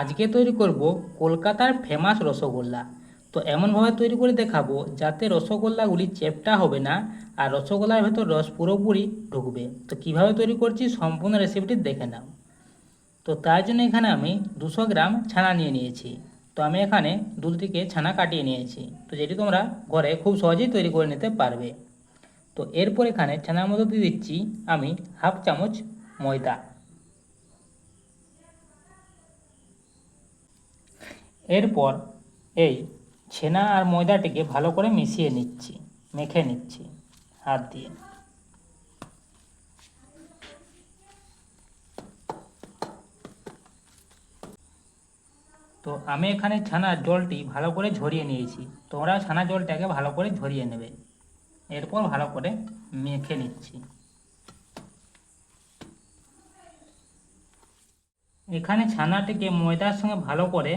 আজকে তৈরি করব কলকাতার ফেমাস রসগোল্লা। তো এমনভাবে তৈরি করে দেখাবো যাতে রসগোল্লাগুলি চ্যাপ্টা হবে না আর রসগোল্লার ভেতর রস পুরোপুরি ঢুকবে। তো কিভাবে তৈরি করছি সম্পূর্ণ রেসিপিটি দেখে নাও। তো তার জন্য এখানে আমি 200 গ্রাম ছানা নিয়ে নিয়েছি। তো আমি এখানে দুধ থেকে ছানা কাটিয়ে নিয়েছি, তো যেটি তোমরা ঘরে খুব সহজেই তৈরি করে নিতে পারবে। তো এরপর এখানে ছানার মধ্যে দিয়ে দিচ্ছি আমি হাফ চামচ ময়দা। এরপর এই ছানা আর ময়দাটিকে ভালো করে মিশিয়ে নিচ্ছি, মেখে নিচ্ছি হাত দিয়ে। তো আমি এখানে ছানার জলটি ভালো করে ঝরিয়ে নিয়েছি, তোমরা ছানার জলটাকে ভালো করে ঝরিয়ে নেবে। এরপর ভালো করে মেখে নিচ্ছি। এখানে ছানাটিকে ময়দার সঙ্গে ভালো করে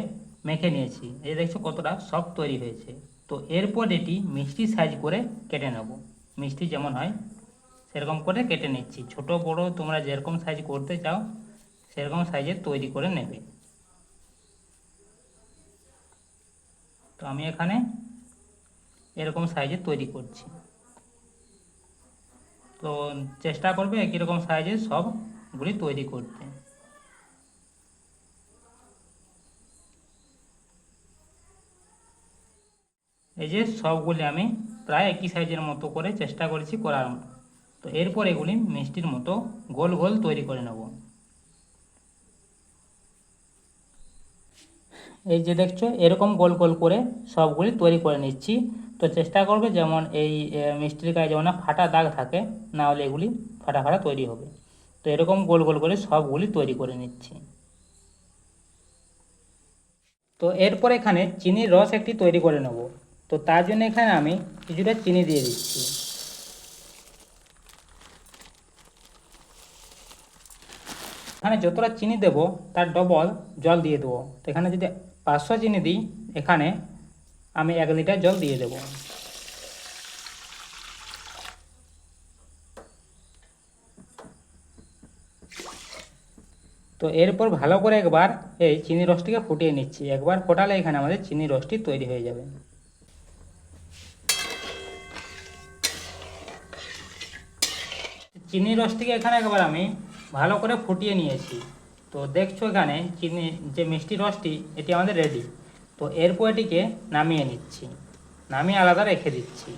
মেখে নিয়েছি, এই দেখছো কতটা সফট তৈরি হয়েছে। তো এরপর এটি মিষ্টি সাইজ করে কেটে নেব। মিষ্টি যেমন হয় সেরকম করে কেটে নিচ্ছি, ছোট বড় তোমরা যেরকম সাইজ করতে চাও সেরকম সাইজে তৈরি করে নেবে। তো আমি এখানে এরকম সাইজে তৈরি করছি। তো চেষ্টা করবে একই রকম সাইজে সবগুলি তৈরি করতে। এই যে সবগুলি আমি প্রায় একই সাইজের মতো করে চেষ্টা করেছি করার। তো এরপর এগুলি মিষ্টির মতো গোল গোল তৈরি করে নেব। এই যে দেখছো এরকম গোল গোল করে সবগুলি তৈরি করে নিচ্ছি। তো চেষ্টা করবে যেমন এই মিষ্টির গায়ে যেমন না ফাটা দাগ থাকে, না হলে এগুলি ফাটা ফাটা তৈরি হবে। তো এরকম গোল গোল করে সবগুলি তৈরি করে নিচ্ছি। তো এরপর এখানে চিনির রস একটি তৈরি করে নেব। তো তার জন্য এখানে আমি কিছুটা চিনি দিয়ে দিচ্ছি। এখানে যতটা চিনি দেবো তার ডবল জল দিয়ে দেবো। তো এখানে যদি 500 চিনি দিই, এখানে আমি 1 লিটার জল দিয়ে দেবো। তো এরপর ভালো করে একবার এই চিনি রসটিকে ফুটিয়ে নিচ্ছি। একবার ফোটালে এখানে আমাদের চিনি রসটি তৈরি হয়ে যাবে। চিনি রসটিকে এখানে একবার আমি ভালো করে ফুটিয়ে নিয়েছি। তো দেখছো এখানে চিনি যে মিষ্টি রসটি এটি আমাদের রেডি। তো এরপর এটিকে নামিয়ে নিচ্ছি, নামিয়ে আলাদা রেখে দিচ্ছি।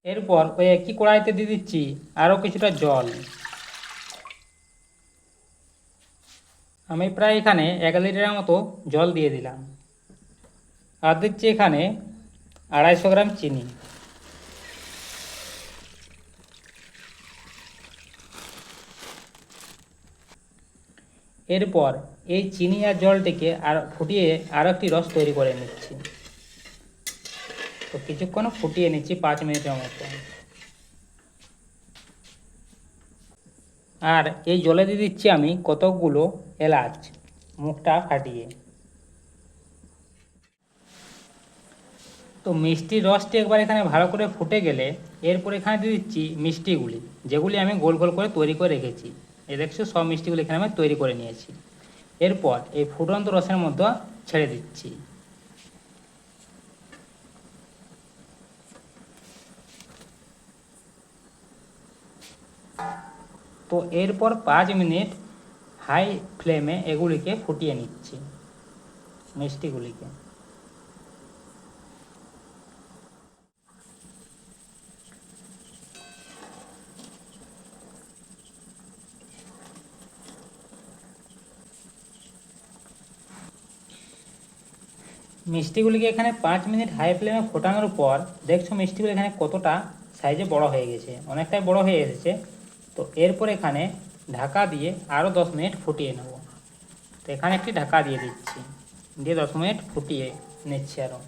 এরপর ওই একই কড়াইতে দিয়ে দিচ্ছি আরও কিছুটা জল। আমি প্রায় এখানে 1 লিটারের মতো জল দিয়ে দিলাম। আর দিচ্ছি এখানে 250 গ্রাম চিনি। এরপর এই চিনি আর জলটিকে আর ফুটিয়ে আরও একটি রস তৈরি করে নিচ্ছি। তো কিছুক্ষণ ফুটিয়ে নিচ্ছি 5 মিনিটের মতো। আর এই জলে দিয়ে দিচ্ছি আমি কতকগুলো এলাচ, মুখটা ফাটিয়ে। তো মিষ্টির রসটি একবার এখানে ভালো করে ফুটে গেলে এরপর এখানে দিয়ে দিচ্ছি মিষ্টিগুলি, যেগুলি আমি গোল গোল করে তৈরি করে রেখেছি। এই দেখছো সব মিষ্টিগুলি এখানে আমি তৈরি করে নিয়েছি। এরপর এই ফুটন্ত রসের মধ্যে ছেড়ে দিচ্ছি। তো এরপর 5 মিনিট হাই ফ্লেমে এগুলিকে ফুটিয়ে নিচ্ছি, মিষ্টিগুলিকে। মিষ্টিগুলিকে এখানে 5 মিনিট হাই ফ্লেমে ফোটানোর পর দেখছো মিষ্টিগুলো এখানে কতটা সাইজে বড় হয়ে গেছে, অনেকটাই বড় হয়ে এসেছে। তো এরপর এখানে ঢাকা দিয়ে আরও 10 মিনিট ফুটিয়ে নেব। তো এখানে একটি ঢাকা দিয়ে দিচ্ছি, দিয়ে 10 মিনিট ফুটিয়ে নিচ্ছি আরও।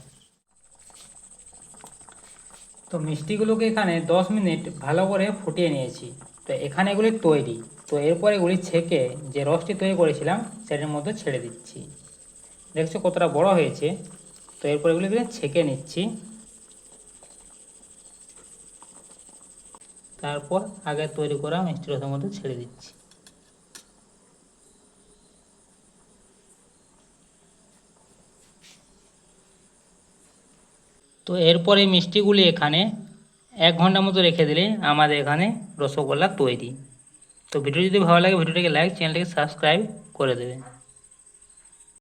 তো মিষ্টিগুলোকে এখানে 10 মিনিট ভালো করে ফুটিয়ে নিয়েছি। তো এখানে এগুলি তৈরি। তো এরপর এগুলি ছেঁকে যে রসটি তৈরি করেছিলাম সেটার মধ্যে ছেড়ে দিচ্ছি। দেখছো কতটা বড় হয়েছে। তো এরপর এগুলিকে ছেঁকে নিচ্ছি। তারপর আগে তৈরি করা মিষ্টি রসের মধ্যে ছেড়ে দিচ্ছি। তো এরপর এই মিষ্টিগুলি এখানে 1 ঘন্টা মতো রেখে দিলে আমাদের এখানে রসগোল্লা তৈরি। তো ভিডিও যদি ভালো লাগে ভিডিওটাকে লাইক, চ্যানেলটাকে সাবস্ক্রাইব করে দেবে।